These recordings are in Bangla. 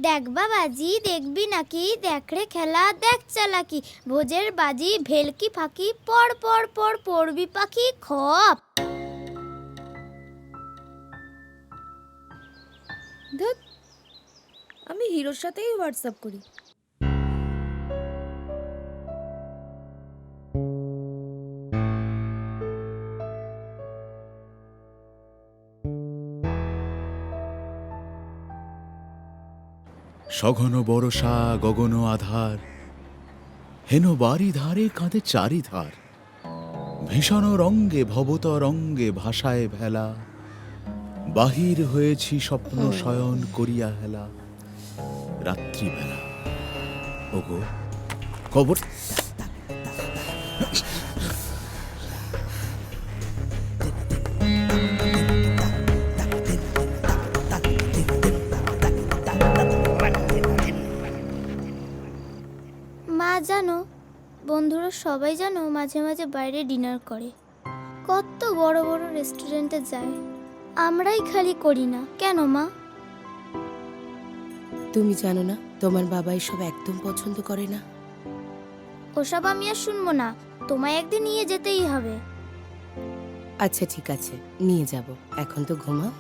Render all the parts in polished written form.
দেখ বাবাজি, দেখবি নাকি? দেখ রে খেলা, দেখ চালাকি, ভোজের বাজি, ভেলকি ফাঁকি, পড় পড় পড় পড়বি পাখি খপ। ধুত, আমি হিরোর সাথেই হোয়াটসঅ্যাপ করি। সঘন বরষা গগন আধার, হেন বাড়ি ধারে কাঁধে চারিধার, ভীষণ রঙ্গে ভবতরঙ্গে ভাষায় ভেলা, বাহির হয়েছি স্বপ্ন শয়ন করিয়া হেলা। রাত্রিবেলা ওগো খবর। মা জানো, বন্ধুরা সবাই জানো মাঝে মাঝে বাইরে ডিনার করে, কত বড় বড় রেস্টুরেন্টে যায়, আমরাই খালি করি না কেন মা? তুমি জানো না তোমার বাবা এসব একদম পছন্দ করে না। ওসব আমি আর শুনবো না, তোমায় একদিন নিয়ে যেতেই হবে। আচ্ছা ঠিক আছে, নিয়ে যাব, এখন তো ঘুমাও।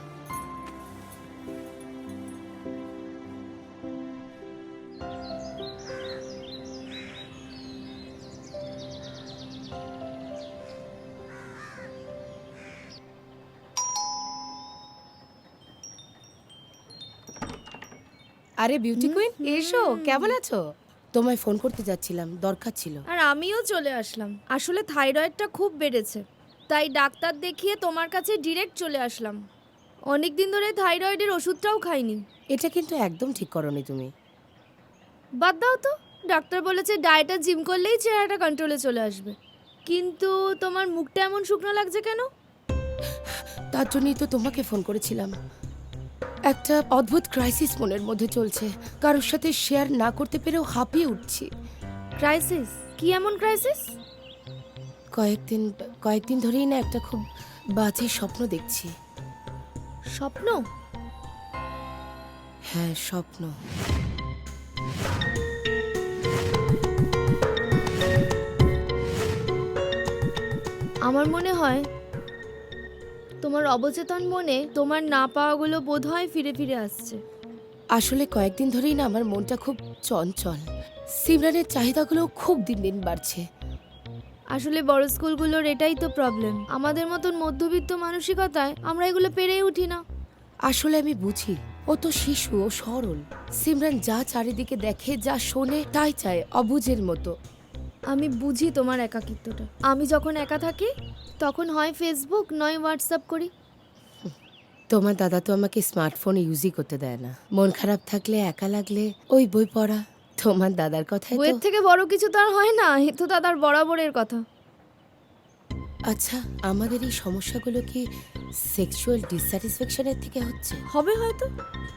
আরে বিউটি কুইন, এসো, কেমন আছো? তোমায় ফোন করতে যাচ্ছিলাম, দরকার ছিল। আর আমিও চলে আসলাম। আসলে থাইরয়েডটা খুব বেড়েছে, তাই ডাক্তার দেখিয়ে তোমার কাছে ডিরেক্ট চলে আসলাম। অনেক দিন ধরে থাইরয়েডের ওষুধটাও খাইনি। এটা কিন্তু একদম ঠিক করোনি তুমি। বাদ দাও তো, ডাক্তার বলেছে ডায়েট আর জিম করলেই চেহারাটা কন্ট্রোলে চলে আসবে। কিন্তু তোমার মুখটা এমন শুকনো লাগছে কেন? তার জন্যই তো তোমাকে ফোন করেছিলাম। একটা অদ্ভুত ক্রাইসিস মনের মধ্যে চলছে, কারোর সাথে শেয়ার না করতে পেরেও হাঁপিয়ে উঠছি। ক্রাইসিস? কি এমন ক্রাইসিস? কয়েকদিন ধরেই না একটা খুব বাজে স্বপ্ন দেখছি। স্বপ্ন? হ্যাঁ, স্বপ্ন। আমার মনে হয় তোমার অবচেতন মনে তোমার না পাওয়াগুলো বোধহয় ফিরে ফিরে আসছে। আসলে কয়েকদিন ধরেই না আমার মনটা খুব চঞ্চল। সিমরানের চাহিদাগুলো খুব দিন দিন বাড়ছে। আসলে বড় স্কুলগুলোর এটাই তো প্রবলেম। আমাদের মতন মধ্যবিত্ত মানসিকতায় আমরা এগুলো পেরেই উঠি না। আসলে আমি বুঝি, ও তো শিশু, ও সরল। সিমরান যা চারিদিকে দেখে, যা শোনে, তাই চায়, অবুঝের মতো। আমি বুঝি তোমার একাকিত্বটা। আমি যখন একা থাকি তখন হয় ফেসবুক নয় হোয়াটসঅ্যাপ করি। তোমার দাদা তো আমাকে স্মার্টফোন ইউজই করতে দেয় না। মন খারাপ থাকলে, একা লাগলে ওই বই পড়া। তোমার দাদার কথাই তো। বইয়ের থেকে বড় কিছু তো আর হয় না, এ তো দাদার বরাবরের কথা। আচ্ছা, আমাদের এই সমস্যাগুলো কি সেক্সুয়াল ডিসস্যাটিসফ্যাকশনের থেকে হচ্ছে? হবে হয়তো,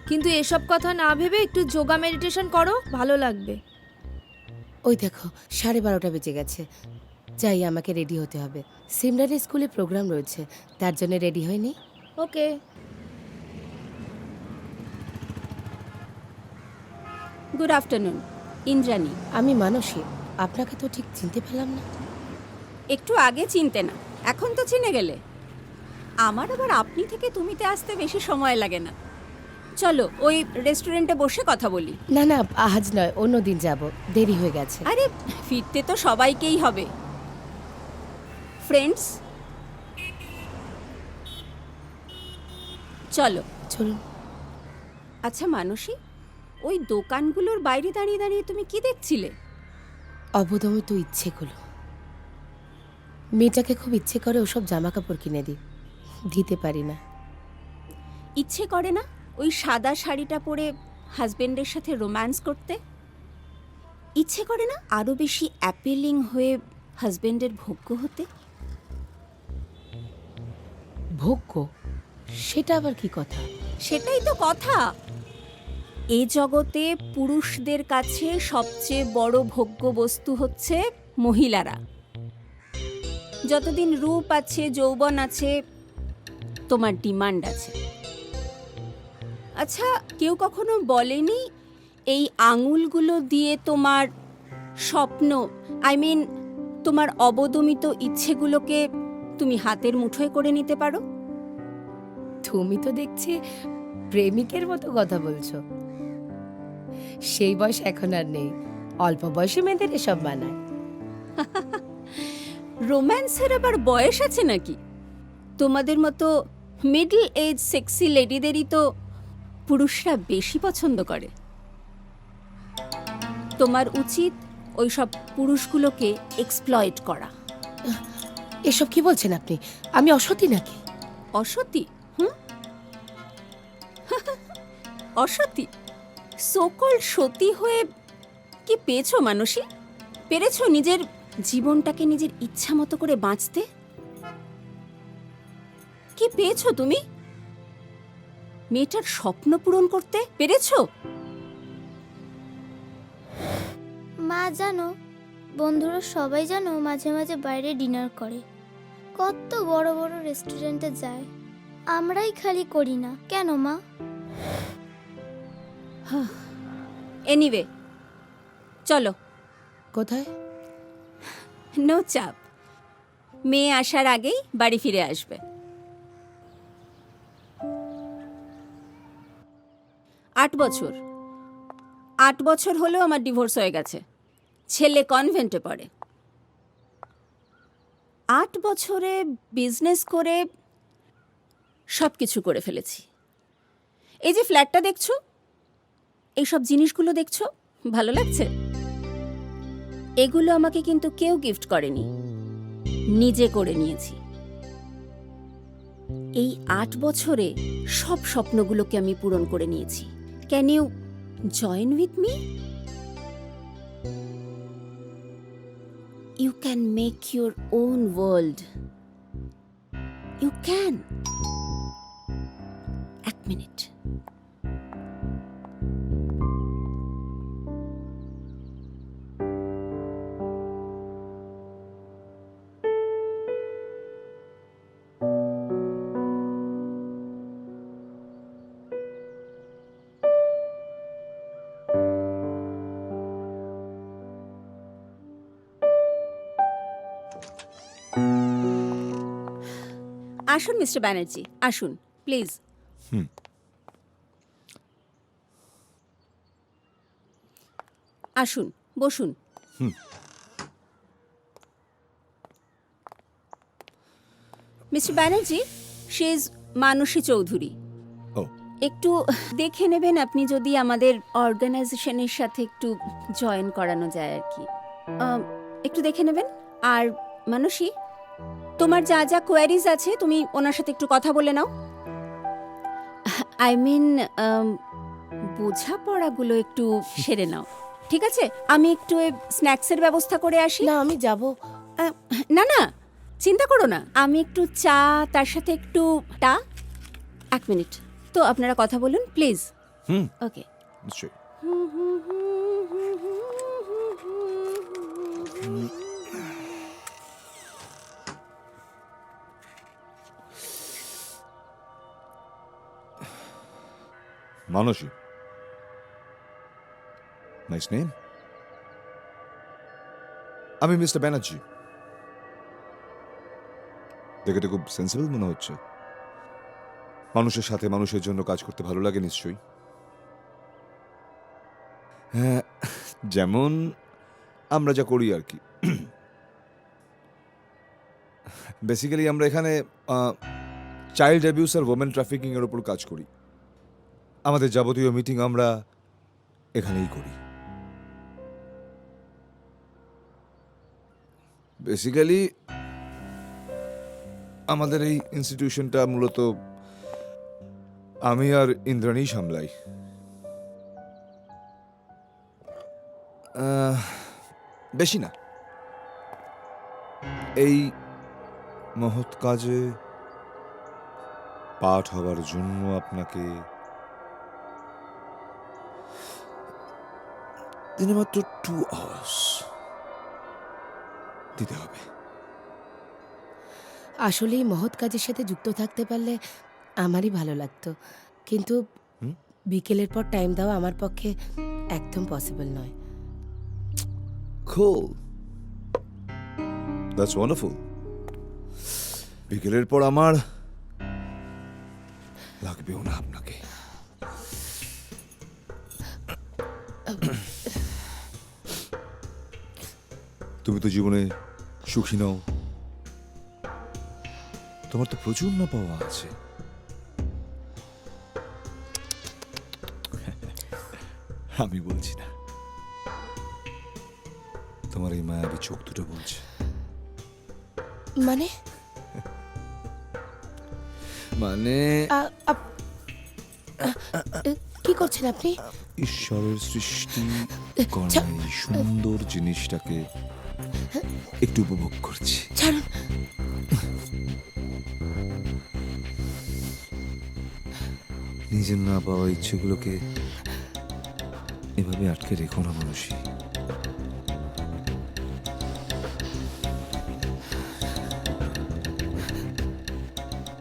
কিন্তু এসব কথা না ভেবে একটু যোগা মেডিটেশন করো, ভালো লাগবে। ওই দেখো 12:30 বেজে গেছে। যাই, আমাকে রেডি হতে হবে। সিমরানের স্কুলে প্রোগ্রাম রয়েছে, তার জন্য রেডি হয়নি। ওকে। Good afternoon, Indrani. আমি মানসী, আপনাকে তো ঠিক চিনতে পেলাম না। একটু আগে চিনতে না, এখন তো চিনে গেলে। আমার আবার আপনি থেকে তুমিতে আসতে বেশি সময় লাগে না। চলো ওই রেস্টুরেন্টে বসে কথা বলি। না না, আজ নয়, অন্য দিন যাব, দেরি হয়ে গেছে। আরে ফিরতে তো সবাইকেই হবে। ফ্রেন্ডস, চলো। চলুন। আচ্ছা মানসী, ওই দোকানগুলোর বাইরে দাঁড়িয়ে দাঁড়িয়ে তুমি কি দেখছিলে? অবদমিত ইচ্ছেগুলো। মেয়েটাকে খুব ইচ্ছে করে ওসব জামা কাপড় কিনে দিই, দিতে পারি না। ইচ্ছে করে না ওই সাদা শাড়িটা পরে হাজবেন্ডের সাথে রোম্যান্স করতে? ইচ্ছে করে না আরো বেশি অ্যাপিলিং হয়ে হাজবেন্ডের ভোগ্য হতে? ভোগ্য? সেটা আবার কি কথা? সেটাই তো কথা। এ জগতে পুরুষদের কাছে সবচেয়ে বড় ভোগ্য বস্তু হচ্ছে মহিলারা। যতদিন রূপ আছে, যৌবন আছে, তোমার ডিমান্ড আছে। আচ্ছা, কেউ কখনো বলেনি এই আঙুলগুলো দিয়ে তোমার স্বপ্ন, তোমার অবদমিত ইচ্ছেগুলোকে তুমি হাতের মুঠোয় করে নিতে পারো? তুমি তো দেখছি প্রেমিকের মতো কথা বলছো। সেই বয়স এখন আর নেই, অল্প বয়সে মেয়েদের এসব মানায়। রোম্যান্সের আবার বয়স আছে নাকি? তোমাদের মতো মিডল এজ সেক্সি লেডিদেরই তো পুরুষরা বেশি পছন্দ করে। তোমার উচিত ওই সব পুরুষগুলোকে এক্সপ্লয়েট করা। এসব কি বলছেন আপনি? আমি অসতী নাকি? অসতী? অসতী? সোকল সতী হয়ে কি পেয়েছো মানসী? পেরেছো নিজের জীবনটাকে নিজের ইচ্ছা মতো করে বাঁচতে? কি পেয়েছো তুমি? মেয়েটার স্বপ্ন পূরণ করতে পেরেছো? মা জানো, বন্ধুরা সবাই জানো মাঝে মাঝে বাইরে ডিনার করে, কত বড় বড় রেস্টুরেন্টে যায়, আমরাই খালি করি না কেন মা? এনিওয়ে, চলো। কোথায়? নো চাপ, মেয়ে আসার আগেই বাড়ি ফিরে আসবে। 8 বছর, 8 বছর হলেও আমার ডিভোর্স হয়ে গেছে। ছেলে কনভেন্টে পড়ে। 8 বছরে বিজনেস করে সব কিছু করে ফেলেছি। এই যে ফ্ল্যাটটা দেখছো, এইসব জিনিসগুলো দেখছো, ভালো লাগছে? এগুলো আমাকে কিন্তু কেউ গিফট করেনি, নিজে করে নিয়েছি। এই 8 বছরে সব স্বপ্নগুলোকে আমি পূরণ করে নিয়েছি। Can you join with me? You can make your own world. You can. 1 minute. আসুন মিস্টার ব্যানার্জি, আসুন প্লিজ। আসুন, বসুন। Mister Banerjee, she is Mansi Chowdhury. ও, একটু দেখে নেবেন আপনি যদি আমাদের অর্গানাইজেশনের সাথে একটু জয়েন করানো যায় আর কি। একটু দেখে নেবেন। আর মানসী, তোমার যা যা কোয়ারিজ আছে তুমি ওনার সাথে একটু কথা বলে নাও। বোঝাপড়াগুলো একটু সেরে নাও, ঠিক আছে? আমি একটু স্ন্যাক্সের ব্যবস্থা করে আসি। না, আমি যাব। না না, চিন্তা করো না, আমি একটু চা, তার সাথে একটু 1 মিনিট তো আপনারা কথা বলুন প্লিজ। ওকে। নিশ্চয়ই। মানসী, নাইস নেম। আমি মিস্টার ব্যানার্জি। দেখে তো খুব সেন্সিবল মনে হচ্ছে। মানুষের সাথে মানুষের জন্য কাজ করতে ভালো লাগে নিশ্চয়ই। হ্যাঁ, যেমন আমরা যা করি আর কি। বেসিক্যালি আমরা এখানে চাইল্ড অ্যাবিউস আর ওমেন ট্রাফিকিং এর উপর কাজ করি। আমাদের যাবতীয় মিটিং আমরা এখানেই করি। বেসিক্যালি আমাদের এই ইনস্টিটিউশনটা মূলত আমি আর ইন্দ্রাণী সামলাই। বেশি না, এই মহৎ কাজে পাঠ হওয়ার জন্য আপনাকে দিনে মাত্র 2 আওয়ার্স দিতে হবে। আসলে এই মহৎ কাজের সাথে যুক্ত থাকতে পারলে আমারই ভালো লাগতো, কিন্তু বিকেলের পর টাইম দেওয়া আমার পক্ষে একদম পসিবল নয়। Cool. That's wonderful. বিকেলের পর আমার লাগবেও না আপনাকে। তুমি তো জীবনে সুখী নও, তোমার তো প্রচুর না পাওয়া আছে। আমি বলছি না, তোমার এই মায়াবী চোখ দুটো বলছে। মানে মানে কি করছেন আপনি? ঈশ্বরের সৃষ্টি করা এই সুন্দর জিনিসটাকে একটু উপভোগ করছি। ছাড়ুন। নিজের না পাওয়া ইচ্ছেগুলোকে এভাবে আটকে রেখো না মানুষই।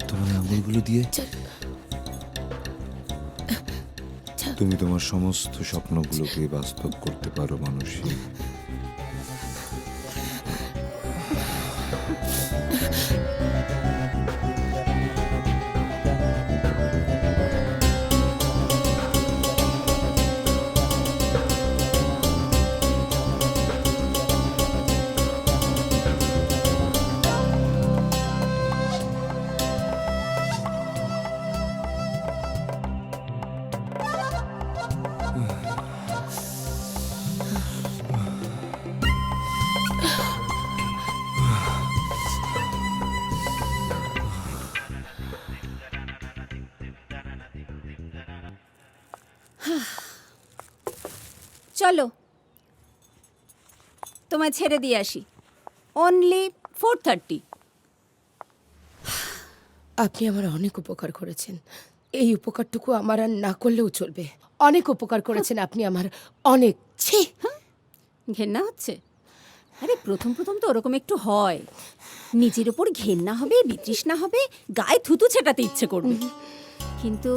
তোমার আঙুলগুলো দিয়ে তুমি তোমার সমস্ত স্বপ্নগুলোকে বাস্তব করতে পারো মানুষই। চলো তোমায় ছেড়ে দিয়ে আসি। অনলি 4:30। আপনি আমার অনেক উপকার করেছেন। এই উপকারটুকু আমার আর না করলেও চলবে। অনেক উপকার করেছেন আপনি আমার, অনেক। ছি, ঘেন্না হচ্ছে? আরে প্রথম প্রথম তো ওরকম একটু হয়, নিজের ওপর ঘেন্না হবে, বিতৃষ্ণা হবে, গায়ে থুতু ছেটাতে ইচ্ছে করবে, কিন্তু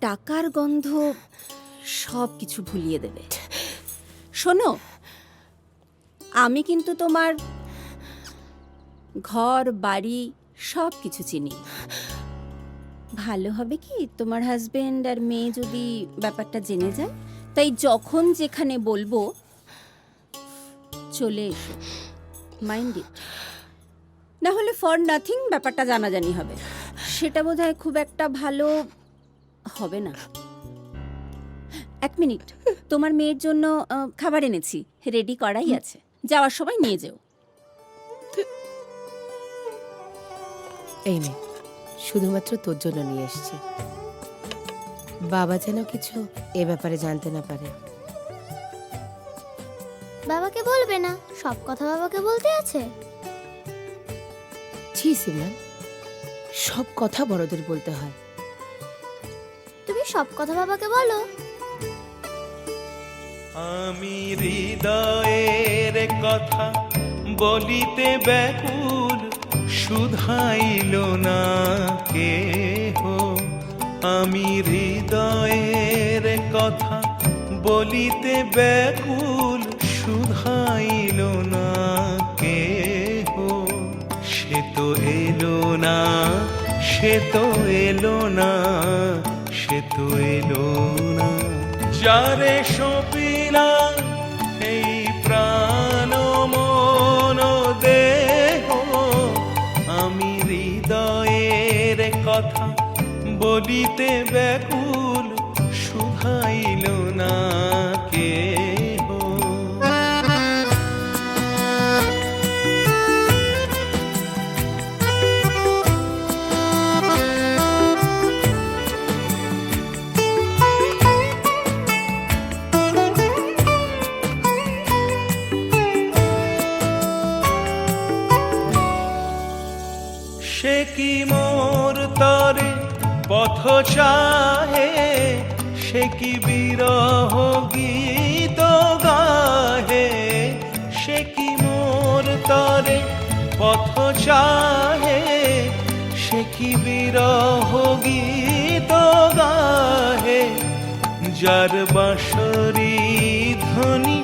টাকার গন্ধ সব কিছু ভুলিয়ে দেবে। শোনো, আমি কিন্তু তোমার ঘর বাড়ি সব কিছু চিনি। ভালো হবে কি তোমার হাজবেন্ড আর মেয়ে যদি ব্যাপারটা জেনে যায়, তাই যখন যেখানে বলবো চলে এসো, মাইন্ড ইট। না হলে ফর নাথিং ব্যাপারটা জানাজানি হবে, সেটা বোধহয় খুব একটা ভালো হবে না। 1 মিনিট, তোমার মেয়ের জন্য খাবার এনেছি, রেডি করাই আছে, যাওয়ার সময় নিয়ে যেও। এই নে, শুধুমাত্র তোর জন্য নিয়ে এসেছি। বাবা যেন কিছু এ ব্যাপারে জানতে না পারে। বাবাকে বলবে না? সব কথা বাবাকে বলতে আছে? ছি সিমরান, সব কথা বড়দের বলতে হয়। তুমি সব কথা বাবাকে বলো। আমি হৃদয়ের কথা বলিতে ব্যাকুল, শুধাইল না কেহ। আমি হৃদয়ের কথা বলিতে ব্যাকুল, শুধাইল না কেহ। সে তো এলো না, সে তো এলো না, সে তো এলো না। যারে সপিলা এই প্রাণ মন দেহ, আমি হৃদয়ের কথা বলিতে ব্যাকুল, শুধাইল না কেহ। সে কি মোর তরে পথ চাহে, সে কি বিরহ গীত গাহে। সে কি মোর তরে পথ চাহে, সে কি বিরহ গীত গাহে, যার বাঁশরি ধ্বনি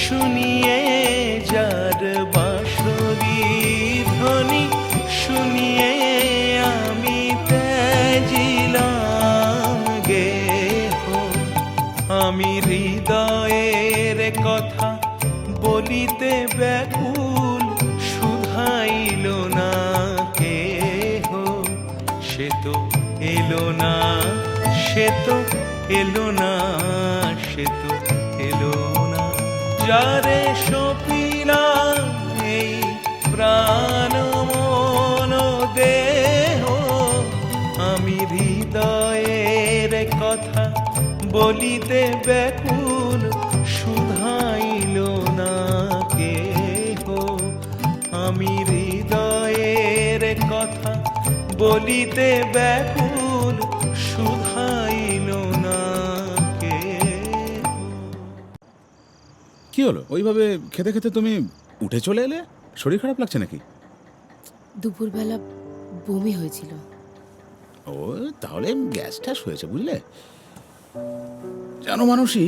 শুনিয়ে, যার বাঁশরি ধ্বনি শুনিয়ে আমি তেজিলাম গেহ। আমি হৃদয়ের কথা বলিতে ব্যাকুল, শুধাইল না কেহ। সে তো এলো না, সে তো এলো না, সে তো এলো না। যারে সপিলাম এই প্রাণ মন দেহ, আমি হৃদয়ের কথা বলিতে ব্যাকুল, শুধাইল না কেহ। আমি হৃদয়ের কথা বলিতে ব্যাকুল, শুধাইল না কেহ। কি হলো? ওইভাবে খেতে খেতে তুমি উঠে চলে এলে? শরীর খারাপ লাগছে নাকি? দুপুরবেলা বমি হয়েছিল। ও, তাহলে গ্যাস ট্যাস হয়েছে, বুঝলে? জানো মানুষই,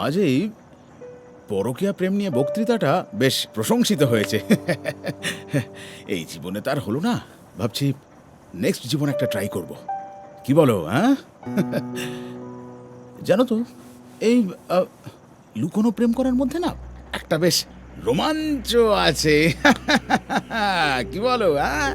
আজ এই পরকীয়া প্রেম নিয়ে বক্তৃতাটা বেশ প্রশংসিত হয়েছে। এই জীবনে তার হলো না, ভাবছি নেক্সট জীবন একটা ট্রাই করব। কি বলো? হ্যাঁ, জানো তো এই লুকোনো প্রেম করার মধ্যে না একটা বেশ রোমাঞ্চ আছে। কি বলো? হ্যাঁ,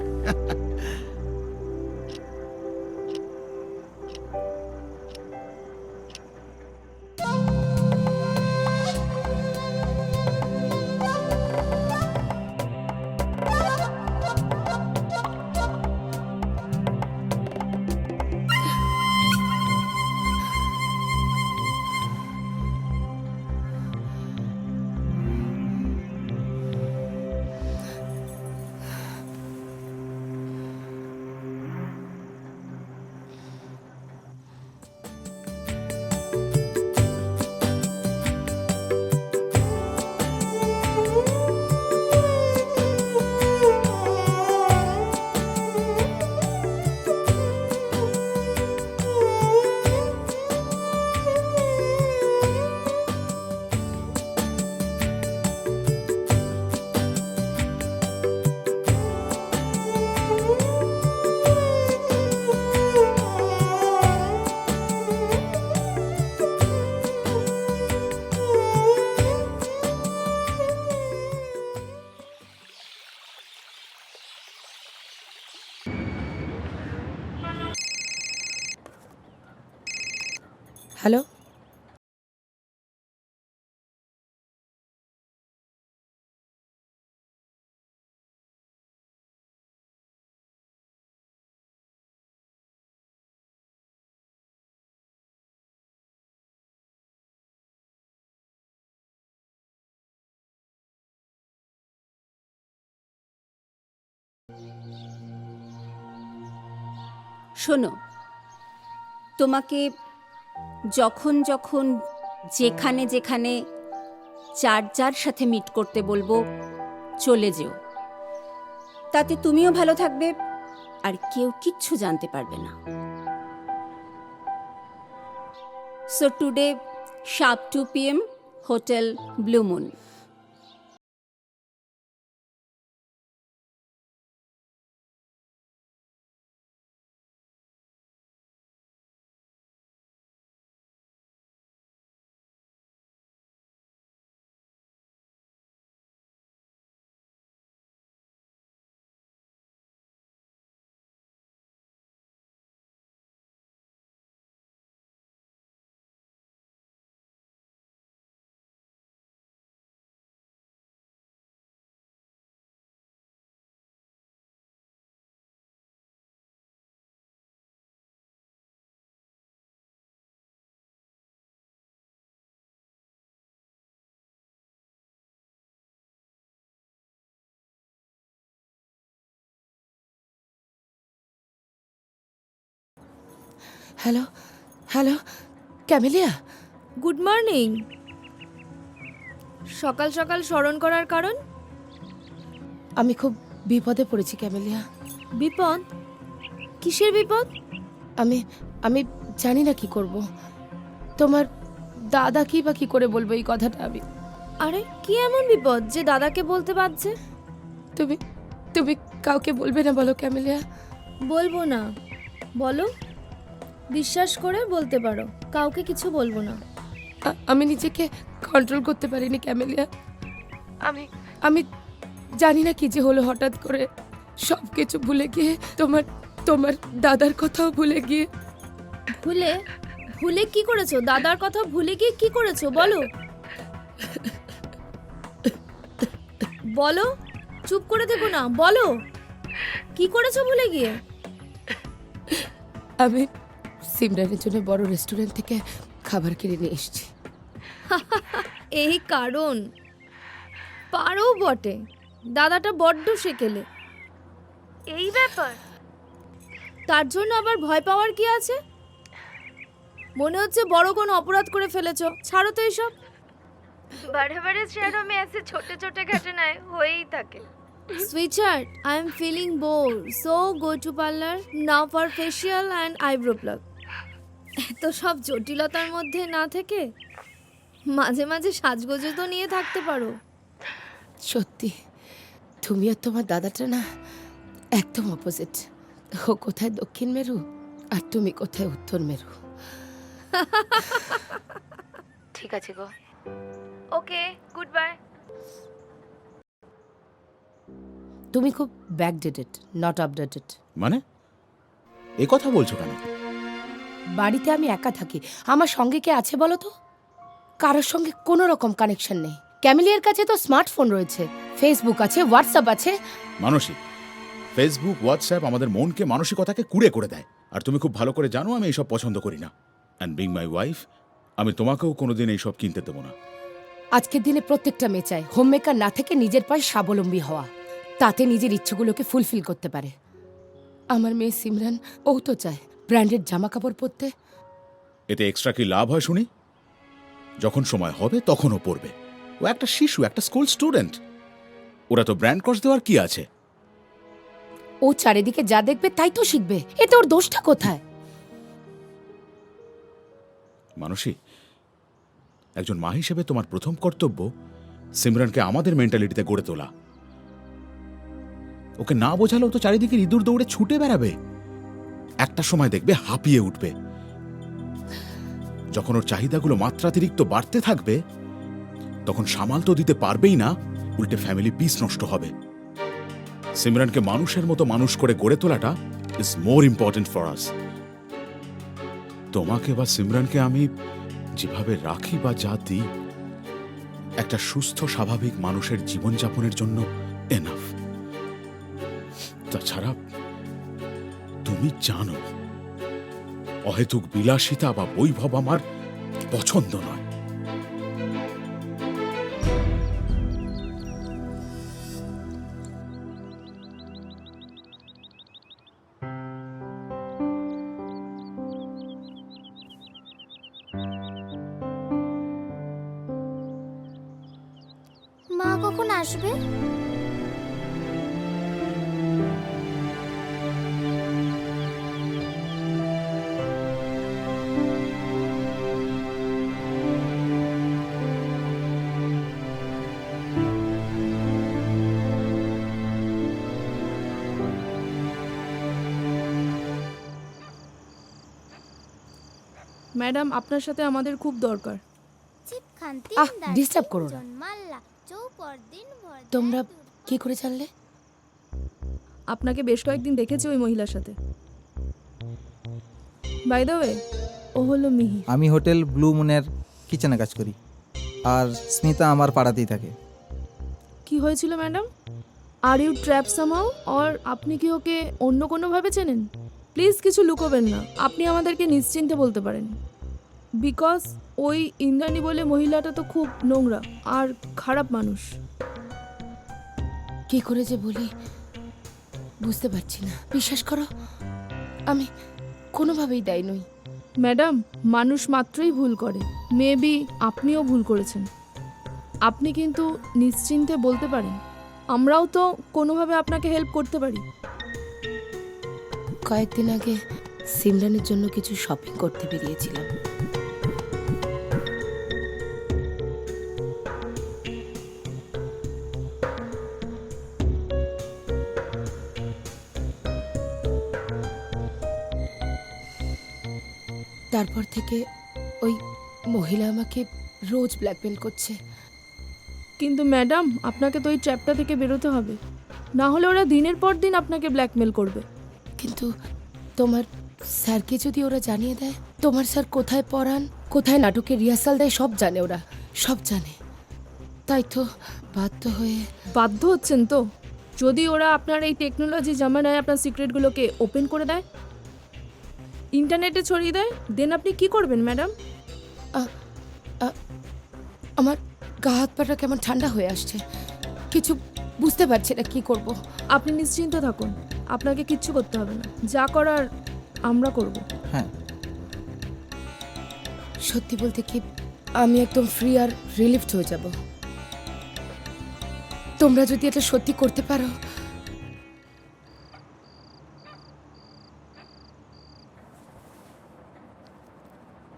হ্যালো, শোনো, তোমাকে যখন যখন যেখানে যেখানে যার সাথে মিট করতে বলবো চলে যেও। তাতে তুমিও ভালো থাকবে আর কেউ কিচ্ছু জানতে পারবে না। So today sharp 2 PM, hotel blue moon. Hello, hello, camellia. Good morning. সকাল সকাল স্মরণ করার কারণ? আমি খুব বিপদে পড়েছি ক্যামেলিয়া। বিপদ? কিসের বিপদ? আমি আমি জানি না কি করব। তোমার দাদা কি বা কি করে বলবো এই কথাটা আমি। আরে কি এমন বিপদ যে দাদাকে বলতে পারছে? তুমি তুমি কাউকে বলবে না বলো ক্যামেলিয়া? বলবো না। বলো, বিশ্বাস করে বলতে পারো, কাউকে কিছু বলবো না। আমি নিজেকে কন্ট্রোল করতে পারিনি ক্যামেলিয়া। আমি আমি জানি না কি যে হলো, হঠাৎ করে সব কিছু ভুলে গিয়ে তোমার তোমার দাদার কথাও ভুলে গিয়ে। ভুলে? ভুলে কি করেছো? দাদার কথা ভুলে গিয়ে কি করেছো বলো? বলো, চুপ করে থেকো না, বলো কি করেছো ভুলে গিয়ে? আমি সিমরানের জন্য বড় রেস্টুরেন্ট থেকে খাবার কিনে নিয়ে এসেছি। এই কারণ? পারো বটে, দাদাটা বড্ড সেকেলে। এই ব্যাপার? তার জন্য আবার ভয় পাওয়ার কি আছে? মনে হচ্ছে বড় কোনো অপরাধ করে ফেলেছো। ছাড়ো তো এইসব। बारे बारे शहरों में ऐसे छोटे छोटे घटनाएं हो ही থাকে। Sweetheart, I am feeling bored. So go to parlor now for facial and eyebrow plug. এত সব জটিলতার মধ্যে না থেকে মাঝে মাঝে সাজগোজে তো নিয়ে থাকতে পারো। সত্যি তুমি আর তোমার দাদাটা না একদম অপোজিট। ও কোথায় দক্ষিণ মেরু আর তুমি কোথায় উত্তর মেরু। ঠিক আছে গো। ওকে, গুড বাই। তুমি খুব ব্যাকডেটেড, নট আপডেটেড। মানে এ কথা বলছো কেন? বাড়িতে আমি একা থাকি, আমার সঙ্গে কে আছে বলো তো? কারোর সঙ্গে কোনো রকম কানেকশন নেই। ক্যামেলিয়ার কাছে তো স্মার্টফোন রয়েছে, ফেসবুক আছে, হোয়াটসঅ্যাপ আছে। মানসী, ফেসবুক হোয়াটসঅ্যাপ আমাদের মনকে মানসিকতাকে কুড়ে করে দেয়। আর তুমি খুব ভালো করে জানো আমি এইসব পছন্দ করি না। অ্যান্ড বিং মাই ওয়াইফ, আমি তোমাকেও কোনোদিন এইসব কিনতে দেবো না। আজকের দিনে প্রত্যেকটা মেয়ে চায় হোমমেকার না থেকে নিজের পায়ে স্বাবলম্বী হওয়া, তাতে নিজের ইচ্ছেগুলোকে ফুলফিল করতে পারে। আমার মেয়ে সিমরান, ও তো চায় ব্র্যান্ডেড জামা কাপড় পরতে। এতে এক্সট্রা কি লাভ হয় শুনি? যখন সময় হবে তখনও পড়বে। ও একটা শিশু, একটা স্কুল স্টুডেন্ট। ওরা তো ব্র্যান্ড কস দেওয়ার কি আছে? ও চারিদিকে যা দেখবে তাই তো শিখবে, এতে ওর দোষটা কোথায়? মানসী, একজন মা হিসেবে তোমার প্রথম কর্তব্য সিমরানকে আমাদের মেন্টালিটিতে গড়ে তোলা। ওকে না বোঝালেও তো চারিদিকে ইঁদুর দৌড়ে ছুটে বেড়াবে। একটা সময় দেখবে হাঁপিয়ে উঠবে। যখন ওর চাহিদাগুলো মাত্রাতিরিক্ত বাড়তে থাকবে তখন সামাল তো দিতে পারবেই না, উল্টে ফ্যামিলি পিস নষ্ট হবে। সিমরানকে মানুষের মতো মানুষ করে গড়ে তোলাটা is more important for us. তোমাকে বা সিমরানকে আমি যেভাবে রাখি বা যা দিই, একটা সুস্থ স্বাভাবিক মানুষের জীবনযাপনের জন্য এনাফ। তাছাড়া তুমি জানো অহেতুক বিলাসিতা বা বৈভব আমার পছন্দ নয়। মা কখন আসবে? ম্যাডাম, আপনার সাথে আমাদের খুব দরকার। ডিস্টার্ব করো না। তোমরা কি করে জানলে? আপনাকে বেশ কয়েকদিন দেখেছি ওই মহিলার সাথে। বাই দ্য ওয়ে, ও হলো মিহির। আমি হোটেল ব্লু মুনের কিচেনে কাজ করি, আর স্মিতা আমার পাড়াতেই থাকে। কি হয়েছিল madam? Are you trap somehow, or আপনি কি ওকে অন্য কোনোভাবে চেনেন? প্লিজ কিছু লুকোবেন না, আপনি আমাদেরকে নিশ্চিন্তে বলতে পারেন। বিকজ ওই ইন্দ্রাণী বলে মহিলাটা তো খুব নোংরা আর খারাপ মানুষ। কি করে যে বলি বুঝতে পারছি না। বিশ্বাস করো, আমি কোনোভাবেই দায়ী নই। ম্যাডাম, মানুষ মাত্রই ভুল করে। মেবি আপনিও ভুল করেছেন। আপনি কিন্তু নিশ্চিন্তে বলতে পারেন, আমরাও তো কোনোভাবে আপনাকে হেল্প করতে পারি। কয়েকদিন আগে সিমরানের জন্য কিছু শপিং করতে বেরিয়েছিলাম। তারপর থেকে ওই মহিলা আমাকে রোজ ব্ল্যাকমেল করছে। কিন্তু ম্যাডাম, আপনাকে তো ওই ট্র্যাপটা থেকে বেরোতে হবে, না হলে ওরা দিনের পর দিন আপনাকে ব্ল্যাকমেল করবে। কিন্তু তোমার স্যারকে যদি ওরা জানিয়ে দেয়, তোমার স্যার কোথায় পড়ান, কোথায় নাটকের রিহার্সাল দেয়, সব জানে, ওরা সব জানে। তাই তো বাধ্য হচ্ছেন তো? যদি ওরা আপনার এই টেকনোলজি জামানায় আপনার সিক্রেটগুলোকে ওপেন করে দেয়, ইন্টারনেটে ছড়িয়ে দেয়, দেন আপনি কি করবেন ম্যাডাম? আমার গা হাত পাটা কেমন ঠান্ডা হয়ে আসছে, কিছু বুঝতে পারছি না কি করব। আপনি নিশ্চিন্ত থাকুন, আপনাকে কিচ্ছু করতে হবে না, যা করার আমরা করব। হ্যাঁ, সত্যি বলতে কি, আমি একদম ফ্রি আর রিলিফড হয়ে যাব। তোমরা যদি এটা সত্যি করতে পারো।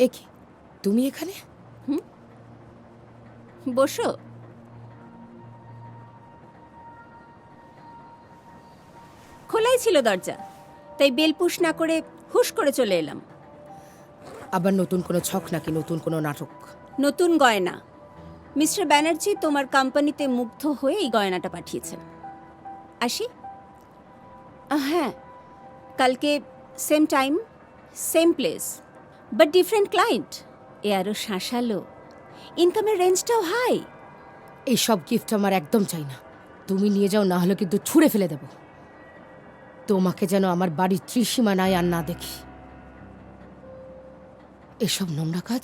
এ কি, তুমি এখানে? বসো। খোলাই ছিল দরজা, তাই বেল পুশ না করে হুশ করে চলে এলাম। আবার নতুন কোনো ছক নাকি নতুন কোনো নাটক? নতুন গয়না। মিস্টার ব্যানার্জি তোমার কোম্পানিতে মুগ্ধ হয়ে এই গয়নাটা পাঠিয়েছেন। আসি? হ্যাঁ, কালকে same time, same place, but different client. এ আরও শাঁসালো, ইনকামের রেঞ্জটাও হাই। এইসব গিফট আমার একদম চাই না। তুমি নিয়ে যাও, না হলে কিন্তু ছুঁড়ে ফেলে দেব। তোমাকে যেন আমার বাড়ির ত্রিসীমানায় আর না দেখি। এসব নোংরা কাজ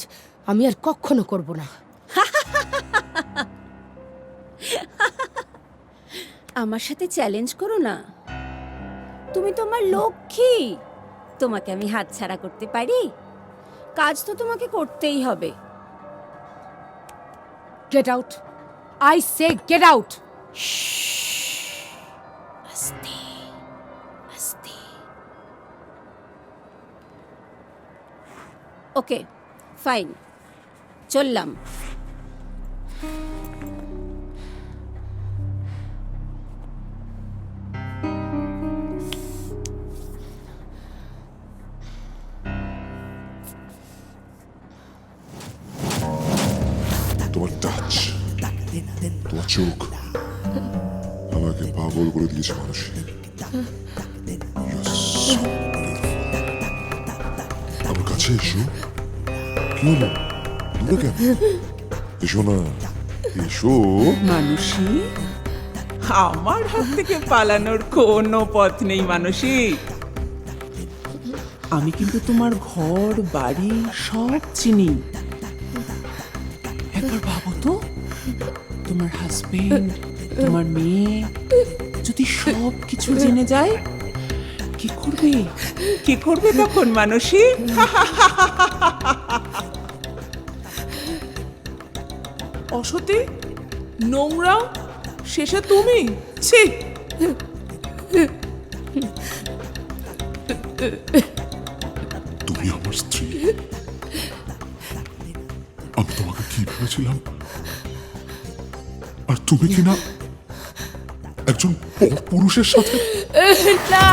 আমি আর কখনো করব না। আমার সাথে চ্যালেঞ্জ করো না। তুমি তো আমার লক্ষ্মী, তোমাকে আমি হাতছাড়া করতে পারি? কাজ তো তোমাকে করতেই হবে। Get out, I say get out. আস্তে আস্তে। ওকে, ফাইন, চললাম। তোমার টাচ, তোমার চোখ আমাকে পাগল করে দিয়েছে মানুষ। আমার কাছে এসো। কি হলো, দূরে কেন? এসো না, এসো। মানুষী, আমার হাত থেকে পালানোর কোনো পথ নেই মানুষী। আমি কিন্তু তোমার ঘর বাড়ি সব চিনি। একবার ভাবো তো, তোমার হাজবেন্ড, তোমার মেয়ে যদি সব কিছু জেনে যায়, কি করবে? কি করবে তখন মানুষী? অসতী, নোংরা, শেষে তুমি। ছি! তুমি আমার স্ত্রী। আমি তোমাকে কি ভেবেছিলাম, আর তুমি কিনা একজন পুরুষের সাথে। না,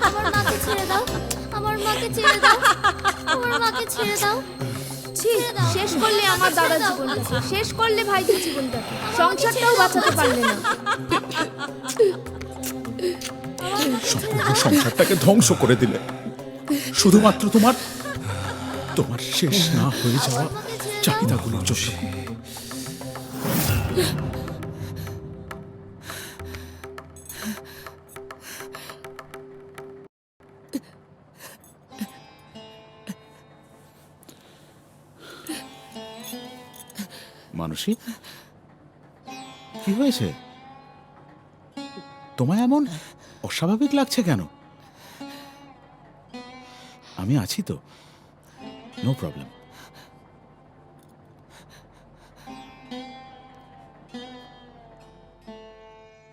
আমার মাকে ছেড়ে দাও, আমার মাকে ছেড়ে দাও, আমার মাকে ছেড়ে দাও। শেষ করলে আমার দাদার জীবনটাকে, শেষ করলে ভাইদের জীবনটাকে, সংসারটাও বাঁচাতে পারলে না। সম্পূর্ণ সংসারটাকে ধ্বংস করে দিলে শুধুমাত্র তোমার শেষ না হয়ে যাওয়া চাহিদাগুলোর জন্য। মানসী, কি হয়েছে? তোমায় এমন অস্বাভাবিক লাগছে কেন? আমি আছি তো, নো প্রবলেম।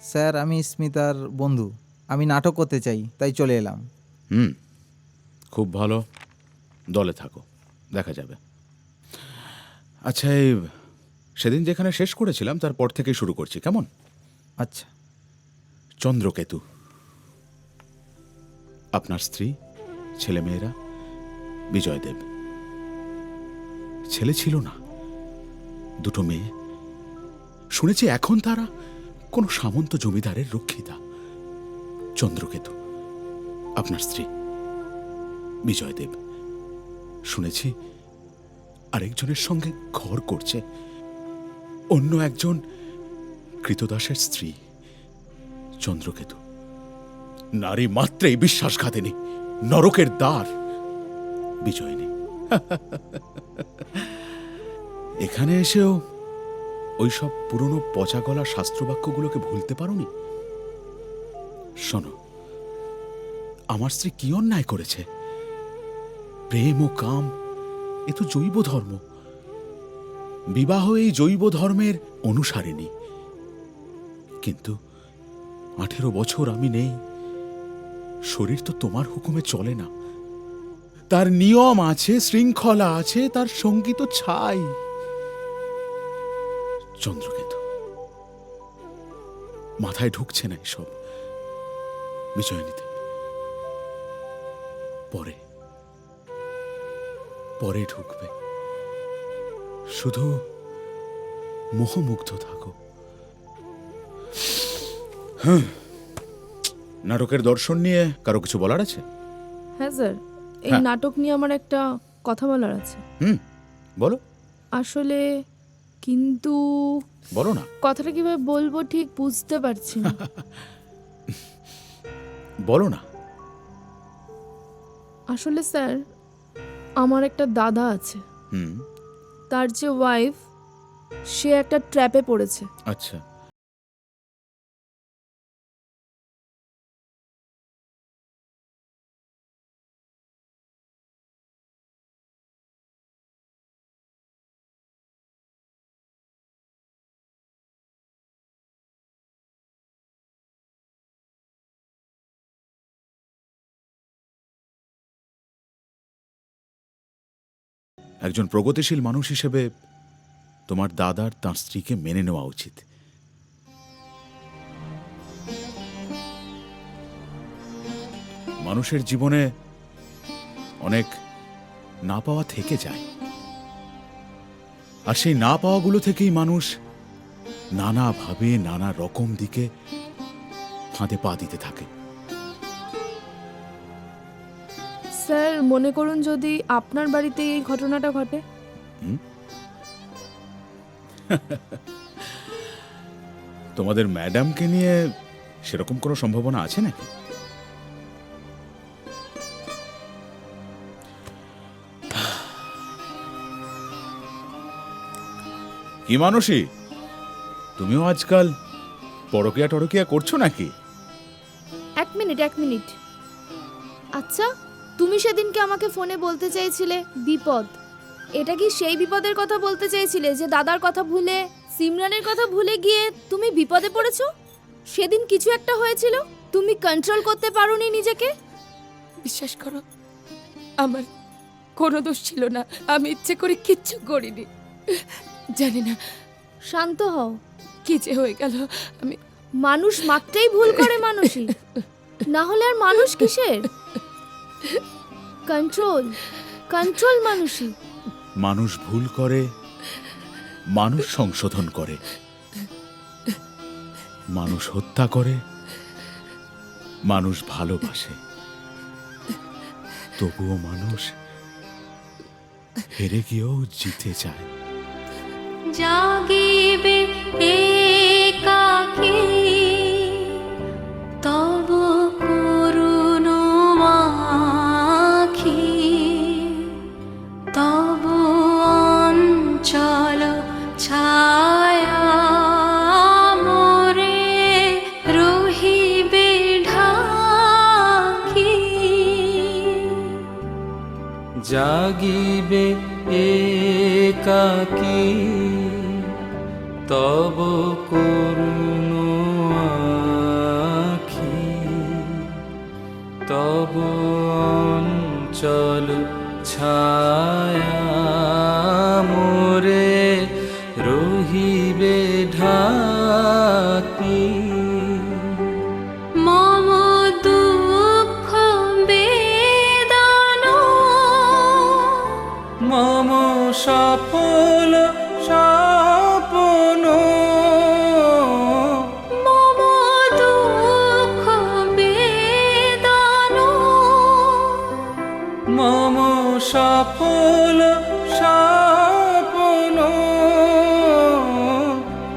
স্যার আমি স্মিতার বন্ধু, আমি নাটক করতে চাই তাই চলে এলাম। খুব ভালো, দলে থাকো, দেখা যাবে। আচ্ছা, এই সেদিন যেখানে শেষ করেছিলাম তারপর থেকে শুরু করছি, কেমন? আচ্ছা। চন্দ্রকেতু, আপনার স্ত্রী, ছেলেমেয়েরা, বিজয়দেব। ছেলে ছিল না, দুটো মেয়ে। শুনেছি এখন তারা কোন সামন্ত জমিদারের রক্ষিতা। চন্দ্রকেতু, আপনার স্ত্রী, বিজয়দেব। শুনেছি আরেকজনের সঙ্গে ঘর করছে, অন্য একজন কৃতদাসের স্ত্রী। চন্দ্রকেতু, নারী মাত্রেই বিশ্বাসঘাতিনী, নরকের দ্বার। বিজয়িনী। এখানে এসেও ওই সব পুরনো পচা গলা শাস্ত্রবাক্যগুলোকে ভুলতে পারোনি? শোনো, আমার স্ত্রী কি অন্যায় করেছে? প্রেম ও কাম এ তো জৈব ধর্ম। বিবাহ এই জৈব ধর্মের অনুসারিণী। কিন্তু 18 বছর আমি নেই, শরীর তো তোমার হুকুমে চলে না। তার নিয়ম আছে, শৃঙ্খলা আছে, তার সঙ্গীত ছাই। চন্দ্রকেতু, মাথায় ঢুকছে না এসব। বিজয়নীতি, পরে পরে ঢুকবে। শুধু মোহমুগ্ধ থাকো। নাটকের দর্শন নিয়ে কারো কিছু বলার আছে? হ্যাঁ স্যার, এই হ্যাঁ। নাটক নিয়ে আমার একটা কথা বলার আছে। বলো। আসলে কিন্তু বলো না। কথাটা কিভাবে বলবো ঠিক বুঝতে পারছি না। বলো না। আসলে স্যার, আমার একটা দাদা আছে, তার যে ওয়াইফ, সে একটা ট্র্যাপে পড়েছে। আচ্ছা। একজন প্রগতিশীল মানুষ হিসেবে তোমার দাদার তাঁর স্ত্রীকে মেনে নেওয়া উচিত। মানুষের জীবনে অনেক না পাওয়া থেকে যায়, আর সেই না পাওয়াগুলো থেকেই মানুষ নানাভাবে নানা রকম দিকে ফাঁদে পা দিতে থাকে। স্যার, মনে করুন যদি আপনার বাড়িতে এই ঘটনাটা ঘটে। তোমাদের ম্যাডামকে নিয়ে সেরকম কোনো সম্ভাবনা আছে নাকি? কি মানসী, তুমিও আজকাল পরকিয়া টরকিয়া করছো নাকি? এক মিনিট। আচ্ছা, তুমি সেদিনকে আমাকে ফোনে বলতে চেয়েছিলে বিপদ। এটা কি সেই বিপদের কথা বলতে চেয়েছিলে যে দাদার কথা ভুলে, সিমরানের কথা ভুলে গিয়ে তুমি বিপদে পড়েছো? সেদিন কিছু একটা হয়েছিল, তুমি কন্ট্রোল করতে পারোনি নিজেকে। বিশ্বাস করো, আমার কোনো দোষ ছিল না, আমি ইচ্ছে করে কিচ্ছু করিনি। জানি না, শান্ত হও। কি যে হয়ে গেল। আমি মানুষ মাত্রেই ভুল করে মানুষই, না হলে আর মানুষ কিসের? কন্ট্রোল মানুষই। মানুষ ভুল করে, মানুষ সংশোধন করে, মানুষ হত্যা করে, মানুষ ভালোবাসে। তবুও মানুষ হেরে গিয়েও জিতে যায়। জাগিবে একাকী তব করুণ আঁখি, তব অঞ্চল ছায়া মোরে রহিবে জাগিবে একাকী তব করুণ আখি, তব অঞ্চল ছায়া মোরে রহিবে ঢাকি। মম দুঃখ বেদন মম সফল স্বপ্ন, মম দুঃখ বেদন মম সফল স্বপ্ন,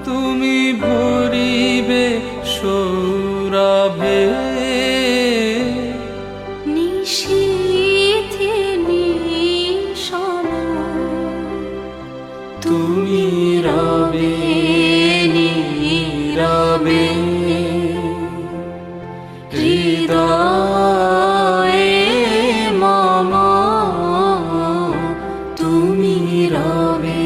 তুমি ভরিবে সৌরভে নিশীথে নিশন তুমি রবে নীরবে হৃদয়ে মম, তুমি রবে